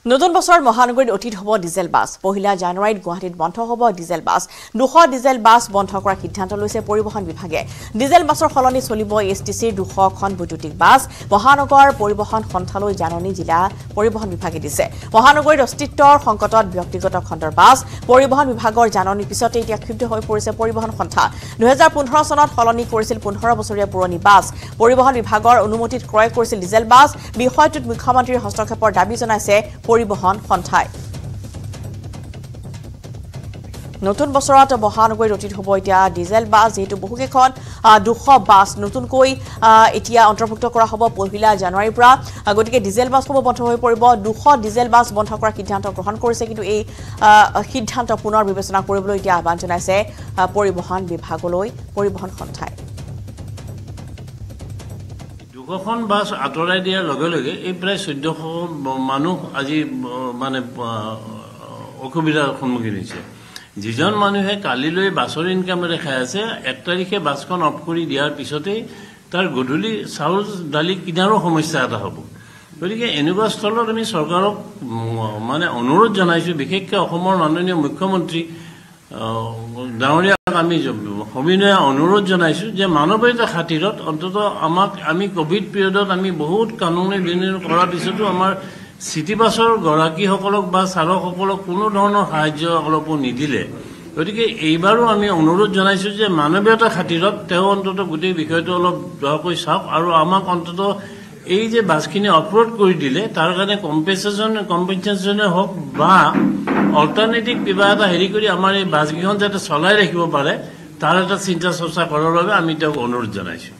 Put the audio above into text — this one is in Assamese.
নতুন বছৰত মহানগৰীত অতীত হ'ব ডিজেল বাছ। পহিলা জানুৱাৰীত গুৱাহাটীত বন্ধ হ'ব ডিজেল বাছ। 200 ডিজেল বাছ বন্ধ কৰাৰ সিদ্ধান্ত লৈছে পৰিবহণ বিভাগে। ডিজেল বাছৰ সলনি চলিব এছটিচিৰ 200খন বৈদ্যুতিক বাছ। মহানগৰ পৰিবহণ সন্থালৈ জাননী জিলা পৰিবহণ বিভাগে দিছে। মহানগৰীত অস্তিত্বৰ সংকটত ব্যক্তিগত খণ্ডৰ বাছ। পৰিবহণ বিভাগৰ জাননীৰ পিছতে এতিয়া ক্ষুব্ধ হৈ পৰিছে পৰিবহণ সন্থা। 2015 চনত সলনি কৰিছিল 15 বছৰীয়া পুৰণি বাছ। পৰিবহণ বিভাগৰ অনুমতিত ক্ৰয় কৰিছিল ডিজেল বাছ। বিষয়টোত মুখ্যমন্ত্ৰীৰ হস্তক্ষেপৰ দাবী জনাইছে পৰিবহণ সন্থাই। নতুন বছৰত মহানগৰীত অতীত হ'ব এতিয়া ডিজেল বাছ, যেহেতু বহুকেইখন 200 বাছ নতুনকৈ এতিয়া অন্তৰ্ভুক্ত কৰা হ'ব পহিলা জানুৱাৰীৰ পৰা। গতিকে ডিজেল বাছসমূহ বন্ধ হৈ পৰিব। 200 ডিজেল বাছ বন্ধ কৰাৰ সিদ্ধান্ত গ্ৰহণ কৰিছে, কিন্তু এই সিদ্ধান্ত পুনৰ বিবেচনা কৰিবলৈ এতিয়া আহ্বান জনাইছে পৰিবহণ বিভাগলৈ পৰিবহণ সন্থাই। 200খন বাছ আঁতৰাই দিয়াৰ লগে লগে এই প্ৰায় 1400 মানুহ আজি মানে অসুবিধাৰ সন্মুখীন হৈছে। যিজন মানুহে কালিলৈ বাছৰ ইনকামেৰে খাই আছে, 1 তাৰিখে বাছখন অফ কৰি দিয়াৰ পিছতেই তাৰ গধূলি চাউল দালি কিনাৰো সমস্যা এটা হ'ব। গতিকে এনেকুৱা স্থলত আমি চৰকাৰক মানে অনুৰোধ জনাইছোঁ, বিশেষকৈ অসমৰ মাননীয় মুখ্যমন্ত্ৰী ডাঙৰীয়াক আমি সবিনয়ে অনুৰোধ জনাইছোঁ যে মানৱীয়তাৰ খাতিৰত অন্তত আমি কোভিড পিৰিয়ডত আমি বহুত কানুনী বিনিয়োগ কৰাৰ পিছতো আমাৰ চিটি বাছৰ গৰাকীসকলক বা চালকসকলক কোনো ধৰণৰ সাহায্য অলপো নিদিলে। গতিকে এইবাৰো আমি অনুৰোধ জনাইছোঁ যে মানৱীয়তাৰ খাতিৰত তেওঁ অন্তত গোটেই বিষয়টো অলপ দয়াকৈ চাওক আৰু আমাক অন্তত এই যে বাছখিনি অফৰোড কৰি দিলে তাৰ কাৰণে কম্পেনচেশ্যনে হওক বা অল্টাৰনেটিভ কিবা এটা হেৰি কৰি আমাৰ এই বাছকেইখন যাতে চলাই ৰাখিব পাৰে তাৰ এটা চিন্তা চৰ্চা কৰাৰ বাবে আমি তেওঁক অনুৰোধ জনাইছোঁ।